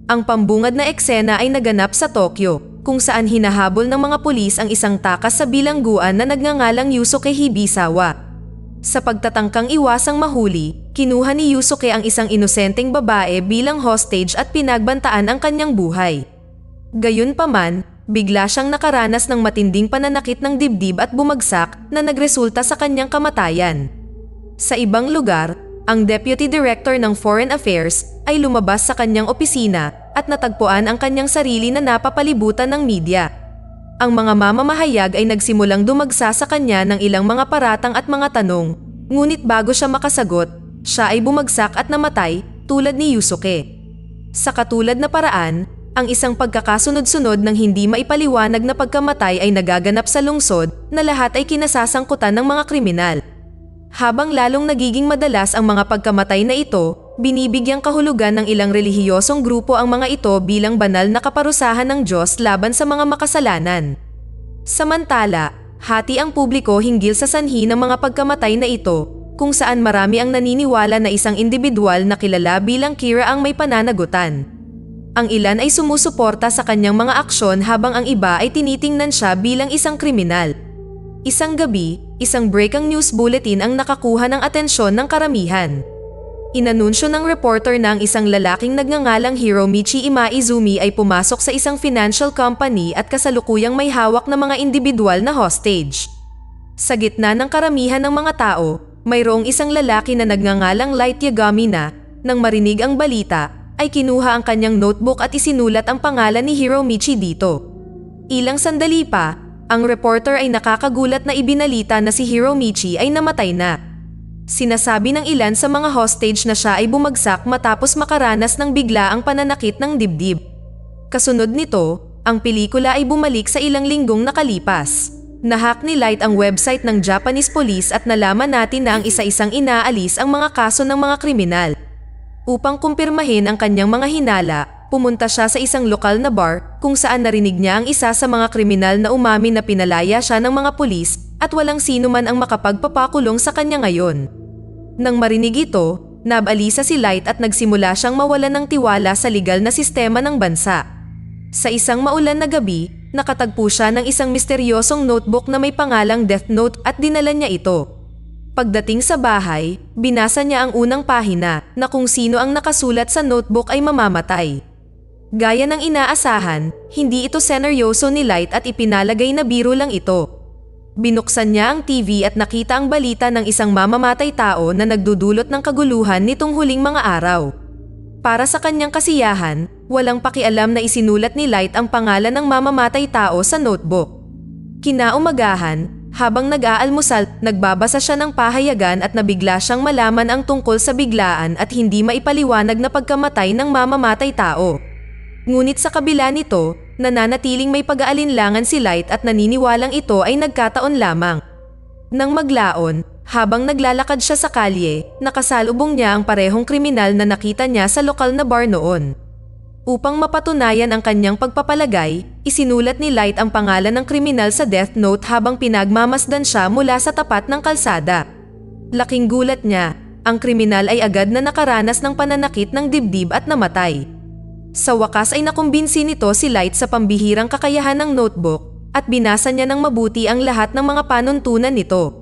Ang pambungad na eksena ay naganap sa Tokyo, kung saan hinahabol ng mga pulis ang isang takas sa bilangguan na nagngangalang Yusuke Hibisawa. Sa pagtatangkang iwasang mahuli, kinuha ni Yusuke ang isang inosenteng babae bilang hostage at pinagbantaan ang kanyang buhay. Gayunpaman, bigla siyang nakaranas ng matinding pananakit ng dibdib at bumagsak na nagresulta sa kanyang kamatayan. Sa ibang lugar, ang Deputy Director ng Foreign Affairs ay lumabas sa kanyang opisina at natagpuan ang kanyang sarili na napapalibutan ng media. Ang mga mamamahayag ay nagsimulang dumagsa sa kanya ng ilang mga paratang at mga tanong, ngunit bago siya makasagot, siya ay bumagsak at namatay tulad ni Yusuke. Sa katulad na paraan, ang isang pagkakasunod-sunod ng hindi maipaliwanag na pagkamatay ay nagaganap sa lungsod na lahat ay kinasasangkutan ng mga kriminal. Habang lalong nagiging madalas ang mga pagkamatay na ito, binibigyang kahulugan ng ilang relihiyosong grupo ang mga ito bilang banal na kaparusahan ng Diyos laban sa mga makasalanan. Samantala, hati ang publiko hinggil sa sanhi ng mga pagkamatay na ito, kung saan marami ang naniniwala na isang individual na kilala bilang Kira ang may pananagutan. Ang ilan ay sumusuporta sa kanyang mga aksyon habang ang iba ay tinitingnan siya bilang isang kriminal. Isang gabi, isang breaking news bulletin ang nakakuha ng atensyon ng karamihan. Inanunsyo ng reporter na ang isang lalaking nagngangalang Hiromichi Imaizumi ay pumasok sa isang financial company at kasalukuyang may hawak na mga individual na hostage. Sa gitna ng karamihan ng mga tao, mayroong isang lalaki na nagngangalang Light Yagami na, nang marinig ang balita, ay kinuha ang kanyang notebook at isinulat ang pangalan ni Hiromichi dito. Ilang sandali pa, ang reporter ay nakakagulat na ibinalita na si Hiromichi ay namatay na. Sinasabi ng ilan sa mga hostage na siya ay bumagsak matapos makaranas ng biglaang pananakit ng dibdib. Kasunod nito, ang pelikula ay bumalik sa ilang linggong nakalipas. Nahack ni Light ang website ng Japanese police at nalaman natin na ang isa-isang inaalis ang mga kaso ng mga kriminal. Upang kumpirmahin ang kanyang mga hinala, pumunta siya sa isang lokal na bar kung saan narinig niya ang isa sa mga kriminal na umamin na pinalaya siya ng mga pulis at walang sino man ang makapagpapakulong sa kanya ngayon. Nang marinig ito, nabalisa si Light at nagsimula siyang mawalan ng tiwala sa legal na sistema ng bansa. Sa isang maulan na gabi, nakatagpo siya ng isang misteryosong notebook na may pangalang Death Note at dinala niya ito. Pagdating sa bahay, binasa niya ang unang pahina na kung sino ang nakasulat sa notebook ay mamamatay. Gaya ng inaasahan, hindi ito seneryoso ni Light at ipinalagay na biro lang ito. Binuksan niya ang TV at nakita ang balita ng isang mamamatay tao na nagdudulot ng kaguluhan nitong huling mga araw. Para sa kanyang kasiyahan, walang pakialam na isinulat ni Light ang pangalan ng mamamatay tao sa notebook. Kinaumagahan, habang nag-aalmusal, nagbabasa siya ng pahayagan at nabigla siyang malaman ang tungkol sa biglaan at hindi maipaliwanag na pagkamatay ng mamamatay tao. Ngunit sa kabila nito, nananatiling may pag-aalinlangan si Light at naniniwalang ito ay nagkataon lamang. Nang maglaon, habang naglalakad siya sa kalye, nakasalubong niya ang parehong kriminal na nakita niya sa lokal na bar noon. Upang mapatunayan ang kanyang pagpapalagay, isinulat ni Light ang pangalan ng kriminal sa death note habang pinagmamasdan siya mula sa tapat ng kalsada. Laking gulat niya, ang kriminal ay agad na nakaranas ng pananakit ng dibdib at namatay. Sa wakas ay nakumbinsi nito si Light sa pambihirang kakayahan ng notebook at binasa niya ng mabuti ang lahat ng mga panuntunan nito.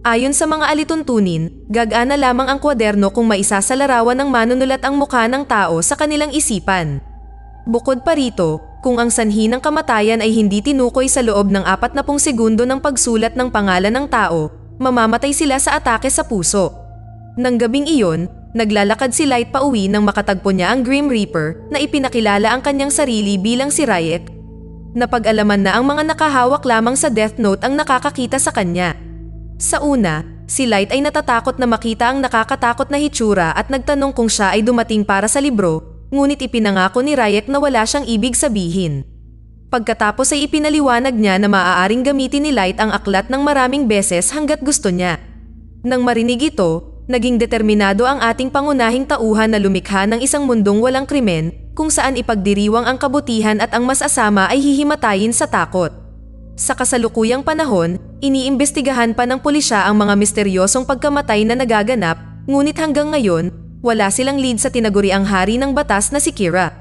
Ayon sa mga alituntunin, gagana lamang ang kwaderno kung maisasalarawan ng manunulat ang mukha ng tao sa kanilang isipan. Bukod pa rito, kung ang sanhi ng kamatayan ay hindi tinukoy sa loob ng 40 segundo ng pagsulat ng pangalan ng tao, mamamatay sila sa atake sa puso. Nang gabing iyon, naglalakad si Light pa uwi nang makatagpo niya ang Grim Reaper na ipinakilala ang kanyang sarili bilang si Ryek. Napag-alaman na ang mga nakahawak lamang sa Death Note ang nakakakita sa kanya. Sa una, si Light ay natatakot na makita ang nakakatakot na hitsura at nagtanong kung siya ay dumating para sa libro, ngunit ipinangako ni Ryek na wala siyang ibig sabihin. Pagkatapos ay ipinaliwanag niya na maaaring gamitin ni Light ang aklat ng maraming beses hanggat gusto niya. Nang marinig ito, naging determinado ang ating pangunahing tauhan na lumikha ng isang mundong walang krimen kung saan ipagdiriwang ang kabutihan at ang masasama ay hihimatayin sa takot. Sa kasalukuyang panahon, iniimbestigahan pa ng pulisya ang mga misteryosong pagkamatay na nagaganap, ngunit hanggang ngayon, wala silang lead sa tinaguriang hari ng batas na si Kira.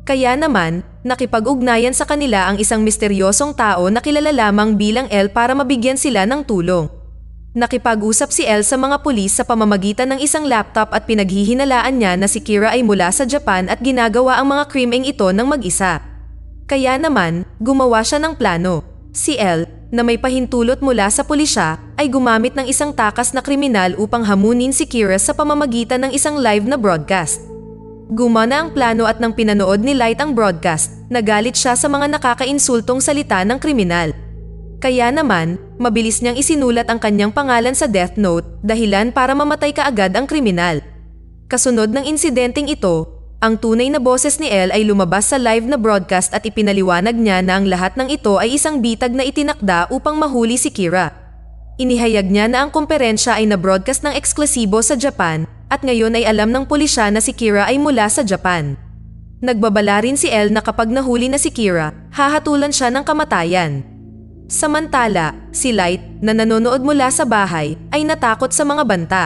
Kaya naman, nakipag-ugnayan sa kanila ang isang misteryosong tao na kilala lamang bilang L para mabigyan sila ng tulong. Nakipag-usap si L sa mga pulis sa pamamagitan ng isang laptop at pinaghihinalaan niya na si Kira ay mula sa Japan at ginagawa ang mga krimeng ito ng mag-isa. Kaya naman, gumawa siya ng plano. Si L, na may pahintulot mula sa pulisya, ay gumamit ng isang takas na kriminal upang hamunin si Kira sa pamamagitan ng isang live na broadcast. Gumana ang plano at nang pinanood ni Light ang broadcast, nagalit siya sa mga nakakainsultong salita ng kriminal. Kaya naman, mabilis niyang isinulat ang kanyang pangalan sa death note, dahilan para mamatay kaagad ang kriminal. Kasunod ng insidenteng ito, ang tunay na boses ni L ay lumabas sa live na broadcast at ipinaliwanag niya na ang lahat ng ito ay isang bitag na itinakda upang mahuli si Kira. Inihayag niya na ang komperensya ay na-broadcast ng eksklusibo sa Japan at ngayon ay alam ng pulisya na si Kira ay mula sa Japan. Nagbabala rin si L na kapag nahuli na si Kira, hahatulan siya ng kamatayan. Samantala, si Light, na nanonood mula sa bahay, ay natakot sa mga banta.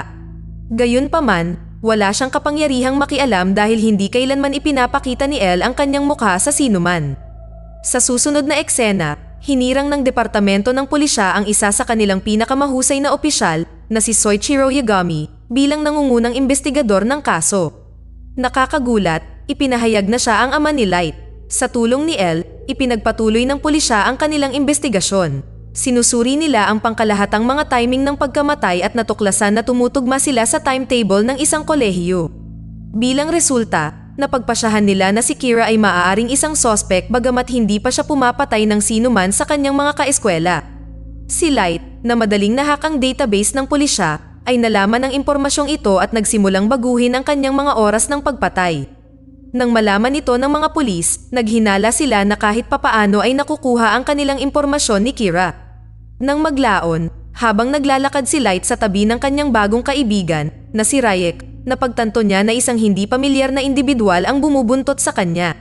Gayunpaman, wala siyang kapangyarihang makialam dahil hindi kailanman ipinapakita ni L ang kanyang mukha sa sinuman. Sa susunod na eksena, hinirang ng departamento ng pulisya ang isa sa kanilang pinakamahusay na opisyal na si Soichiro Yagami bilang nangungunang investigador ng kaso. Nakakagulat, ipinahayag na siya ang ama ni Light. Sa tulong ni L, ipinagpatuloy ng pulisya ang kanilang investigasyon. Sinusuri nila ang pangkalahatang mga timing ng pagkamatay at natuklasan na tumutugma sila sa timetable ng isang kolehiyo. Bilang resulta, napagpasyahan nila na si Kira ay maaaring isang sospek bagamat hindi pa siya pumapatay ng sinuman sa kanyang mga kaeskwela. Si Light, na madaling nahak ang database ng pulisya, ay nalaman ang impormasyong ito at nagsimulang baguhin ang kanyang mga oras ng pagpatay. Nang malaman ito ng mga pulis, naghinala sila na kahit papaano ay nakukuha ang kanilang impormasyon ni Kira. Nang maglaon, habang naglalakad si Light sa tabi ng kanyang bagong kaibigan, na si Ryek, napagtanto niya na isang hindi pamilyar na individual ang bumubuntot sa kanya.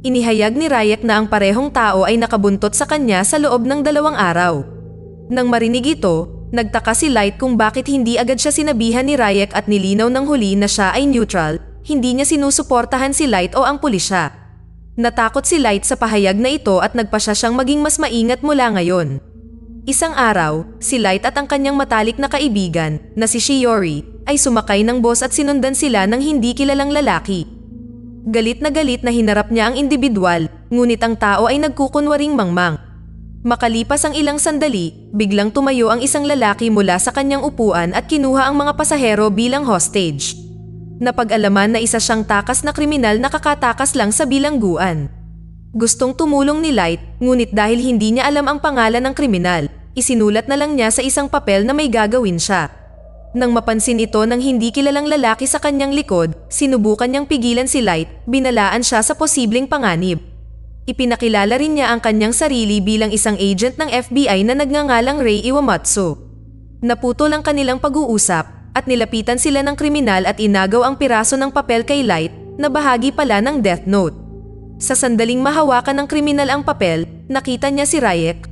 Inihayag ni Ryek na ang parehong tao ay nakabuntot sa kanya sa loob ng 2 araw. Nang marinig ito, nagtaka si Light kung bakit hindi agad siya sinabihan ni Ryek at nilinaw ng huli na siya ay neutral, hindi niya sinusuportahan si Light o ang pulisya. Natakot si Light sa pahayag na ito at nagpasya siyang maging mas maingat mula ngayon. Isang araw, si Light at ang kanyang matalik na kaibigan, na si Shiori, ay sumakay ng bus at sinundan sila ng hindi kilalang lalaki. Galit na hinarap niya ang individual, ngunit ang tao ay nagkukunwaring mangmang. Makalipas ang ilang sandali, biglang tumayo ang isang lalaki mula sa kanyang upuan at kinuha ang mga pasahero bilang hostage. Napag-alaman na isa siyang takas na kriminal na kakatakas lang sa bilangguan. Gustong tumulong ni Light, ngunit dahil hindi niya alam ang pangalan ng kriminal, isinulat na lang niya sa isang papel na may gagawin siya. Nang mapansin ito ng hindi kilalang lalaki sa kanyang likod, sinubukan niyang pigilan si Light, binalaan siya sa posibleng panganib. Ipinakilala rin niya ang kanyang sarili bilang isang agent ng FBI na nagngangalang Rei Iwamatsu. Naputol ang kanilang pag-uusap at nilapitan sila ng kriminal at inagaw ang piraso ng papel kay Light na bahagi pala ng death note. Sa sandaling mahawakan ng kriminal ang papel, nakita niya si Ryek.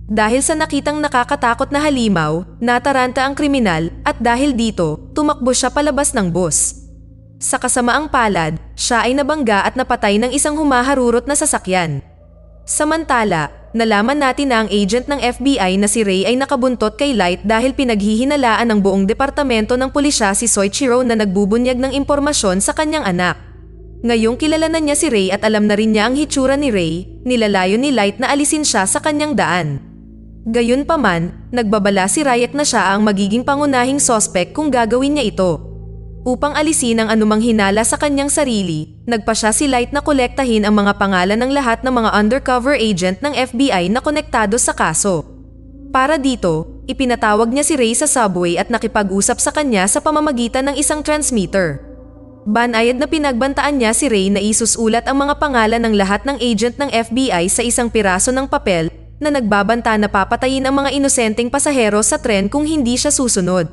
Dahil sa nakitang nakakatakot na halimaw, nataranta ang kriminal at dahil dito, tumakbo siya palabas ng bus. Sa kasamaang palad, siya ay nabangga at napatay ng isang humaharurot na sasakyan. Samantala, nalaman natin na ang agent ng FBI na si Rei ay nakabuntot kay Light dahil pinaghihinalaan ng buong departamento ng pulisya si Soichiro na nagbubunyag ng impormasyon sa kanyang anak. Ngayong kilala na niya si Rei at alam na rin niya ang hitsura ni Rei, nilalayo ni Light na alisin siya sa kanyang daan. Gayunpaman, nagbabala si Ryek na siya ang magiging pangunahing sospek kung gagawin niya ito. Upang alisin ang anumang hinala sa kanyang sarili, nagpasya si Light na kolektahin ang mga pangalan ng lahat ng mga undercover agent ng FBI na konektado sa kaso. Para dito, ipinatawag niya si Rei sa subway at nakipag-usap sa kanya sa pamamagitan ng isang transmitter. Banayad na pinagbantaan niya si Rei na isusulat ang mga pangalan ng lahat ng agent ng FBI sa isang piraso ng papel na nagbabanta na papatayin ang mga inosenteng pasahero sa tren kung hindi siya susunod.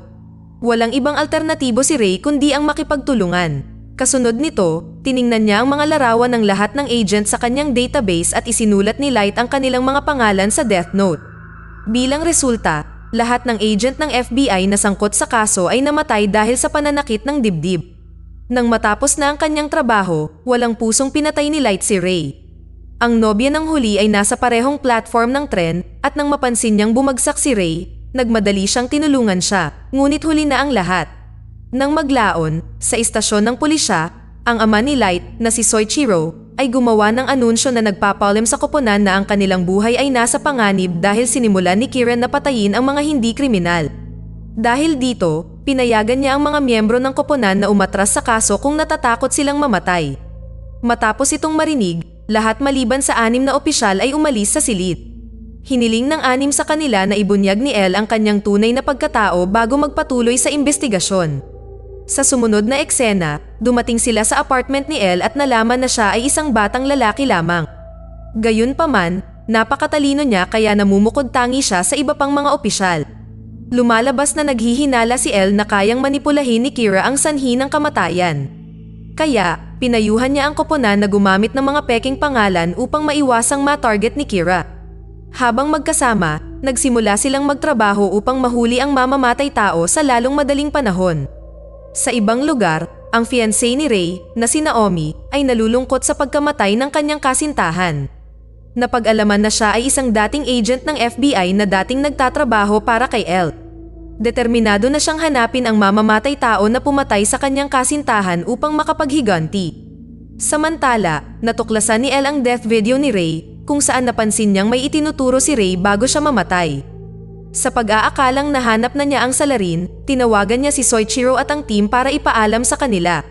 Walang ibang alternatibo si Rei kundi ang makipagtulungan. Kasunod nito, tiningnan niya ang mga larawan ng lahat ng agent sa kanyang database at isinulat ni Light ang kanilang mga pangalan sa death note. Bilang resulta, lahat ng agent ng FBI na sangkot sa kaso ay namatay dahil sa pananakit ng dibdib. Nang matapos na ang kanyang trabaho, walang pusong pinatay ni Light si Ray. Ang nobya ng huli ay nasa parehong platform ng tren at nang mapansin niyang bumagsak si Ray, nagmadali siyang tinulungan siya, ngunit huli na ang lahat. Nang maglaon, sa istasyon ng pulisya, ang ama ni Light na si Soichiro ay gumawa ng anunsyo na nagpapaalam sa koponan na ang kanilang buhay ay nasa panganib dahil sinimulan ni Kira na patayin ang mga hindi kriminal. Dahil dito, pinayagan niya ang mga miyembro ng koponan na umatras sa kaso kung natatakot silang mamatay. Matapos itong marinig, lahat maliban sa 6 na opisyal ay umalis sa silid. Hiniling ng 6 sa kanila na ibunyag ni Elle ang kanyang tunay na pagkatao bago magpatuloy sa investigasyon. Sa sumunod na eksena, dumating sila sa apartment ni Elle at nalaman na siya ay isang batang lalaki lamang. Gayunpaman, napakatalino niya kaya namumukod-tangi siya sa iba pang mga opisyal. Lumalabas na naghihinala si Elle na kayang manipulahin ni Kira ang sanhi ng kamatayan. Kaya, pinayuhan niya ang koponan na gumamit ng mga peking pangalan upang maiwasang ma-target ni Kira. Habang magkasama, nagsimula silang magtrabaho upang mahuli ang mamamatay tao sa lalong madaling panahon. Sa ibang lugar, ang fiancé ni Ray, na si Naomi, ay nalulungkot sa pagkamatay ng kanyang kasintahan. Napag-alaman na siya ay isang dating agent ng FBI na dating nagtatrabaho para kay Elle. Determinado na siyang hanapin ang mamamatay tao na pumatay sa kanyang kasintahan upang makapaghiganti. Samantala, natuklasan ni Elle ang death video ni Ray kung saan napansin niyang may itinuturo si Ray bago siya mamatay. Sa pag-aakalang nahanap na niya ang salarin, tinawagan niya si Soichiro at ang team para ipaalam sa kanila.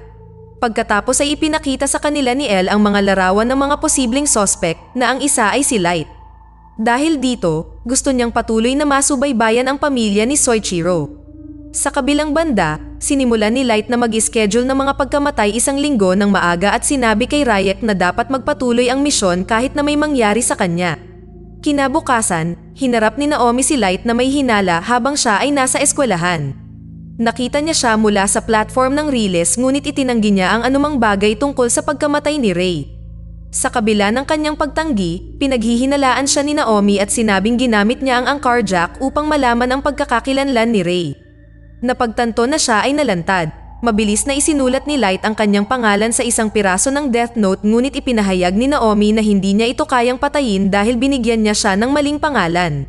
Pagkatapos ay ipinakita sa kanila ni Elle ang mga larawan ng mga posibleng suspect na ang isa ay si Light. Dahil dito, gusto niyang patuloy na masubaybayan ang pamilya ni Soichiro. Sa kabilang banda, sinimulan ni Light na mag-schedule ng mga pagkamatay 1 linggo ng maaga at sinabi kay Ryek na dapat magpatuloy ang misyon kahit na may mangyari sa kanya. Kinabukasan, hinarap ni Naomi si Light na may hinala habang siya ay nasa eskwelahan. Nakita niya siya mula sa platform ng Riles ngunit itinanggi niya ang anumang bagay tungkol sa pagkamatay ni Ray. Sa kabila ng kanyang pagtanggi, pinaghihinalaan siya ni Naomi at sinabing ginamit niya ang car jack upang malaman ang pagkakakilanlan ni Ray. Napagtanto na siya ay nalantad. Mabilis na isinulat ni Light ang kanyang pangalan sa isang piraso ng death note ngunit ipinahayag ni Naomi na hindi niya ito kayang patayin dahil binigyan niya siya ng maling pangalan.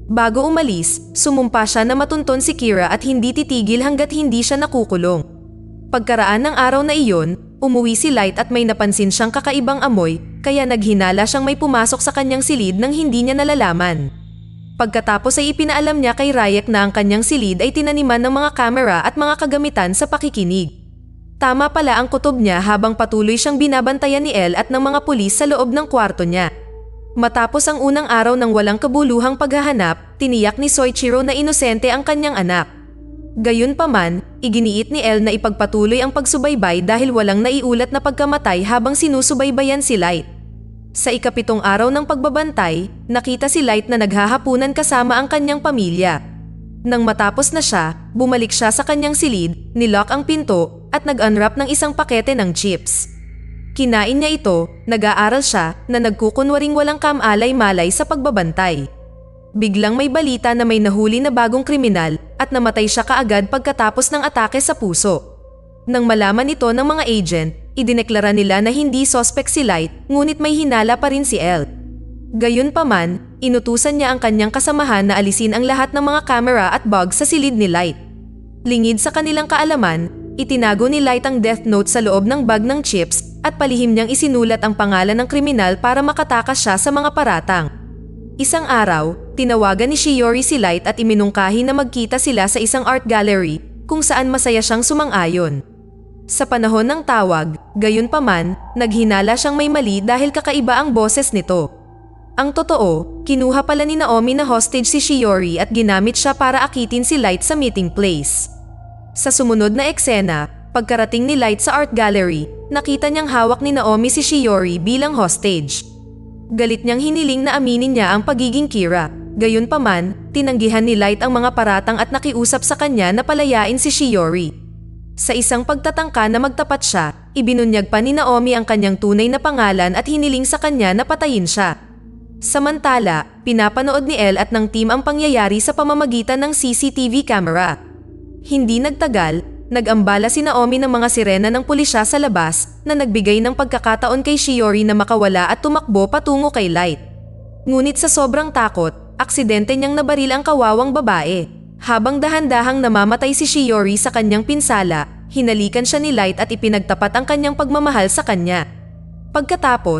Bago umalis, sumumpa siya na matunton si Kira at hindi titigil hanggat hindi siya nakukulong. Pagkaraan ng araw na iyon, umuwi si Light at may napansin siyang kakaibang amoy, kaya naghinala siyang may pumasok sa kanyang silid nang hindi niya nalalaman. Pagkatapos ay ipinaalam niya kay Ryek na ang kanyang silid ay tinaniman ng mga kamera at mga kagamitan sa pakikinig. Tama pala ang kutob niya habang patuloy siyang binabantayan ni Elle at ng mga pulis sa loob ng kwarto niya. Matapos ang unang araw ng walang kabuluhang paghahanap, tiniyak ni Soichiro na inosente ang kanyang anak. Gayunpaman, iginiit ni Elle na ipagpatuloy ang pagsubaybay dahil walang naiulat na pagkamatay habang sinusubaybayan si Light. Sa ika-7 araw ng pagbabantay, nakita si Light na naghahapunan kasama ang kanyang pamilya. Nang matapos na siya, bumalik siya sa kanyang silid, nilock ang pinto, at nag-unwrap ng isang pakete ng chips. Kinain niya ito, nag-aaral siya na nagkukunwaring walang kamalay-malay sa pagbabantay. Biglang may balita na may nahuli na bagong kriminal at namatay siya kaagad pagkatapos ng atake sa puso. Nang malaman ito ng mga agent, idineklara nila na hindi suspect si Light ngunit may hinala pa rin si Elle. Gayunpaman, inutusan niya ang kanyang kasamahan na alisin ang lahat ng mga camera at bugs sa silid ni Light. Lingid sa kanilang kaalaman, itinago ni Light ang death note sa loob ng bag ng chips at palihim niyang isinulat ang pangalan ng kriminal para makatakas siya sa mga paratang. Isang araw, tinawagan ni Shiori si Light at iminungkahi na magkita sila sa isang art gallery kung saan masaya siyang sumang-ayon. Sa panahon ng tawag, gayunpaman, naghinala siyang may mali dahil kakaiba ang boses nito. Ang totoo, kinuha pala ni Naomi na hostage si Shiori at ginamit siya para akitin si Light sa meeting place. Sa sumunod na eksena, pagkarating ni Light sa art gallery, nakita niyang hawak ni Naomi si Shiori bilang hostage. Galit niyang hiniling na aminin niya ang pagiging Kira. Gayunpaman, tinanggihan ni Light ang mga paratang at nakiusap sa kanya na palayain si Shiori. Sa isang pagtatangka na magtapat siya, ibinunyag pa ni Naomi ang kanyang tunay na pangalan at hiniling sa kanya na patayin siya. Samantala, pinapanood ni Elle at ng team ang pangyayari sa pamamagitan ng CCTV camera. Hindi nagtagal, Nag-ambala si Naomi ng mga sirena ng pulisya sa labas na nagbigay ng pagkakataon kay Shiori na makawala at tumakbo patungo kay Light. Ngunit sa sobrang takot, aksidente niyang nabaril ang kawawang babae. Habang dahan-dahang namamatay si Shiori sa kanyang pinsala, hinalikan siya ni Light at ipinagtapat ang kanyang pagmamahal sa kanya. Pagkatapos,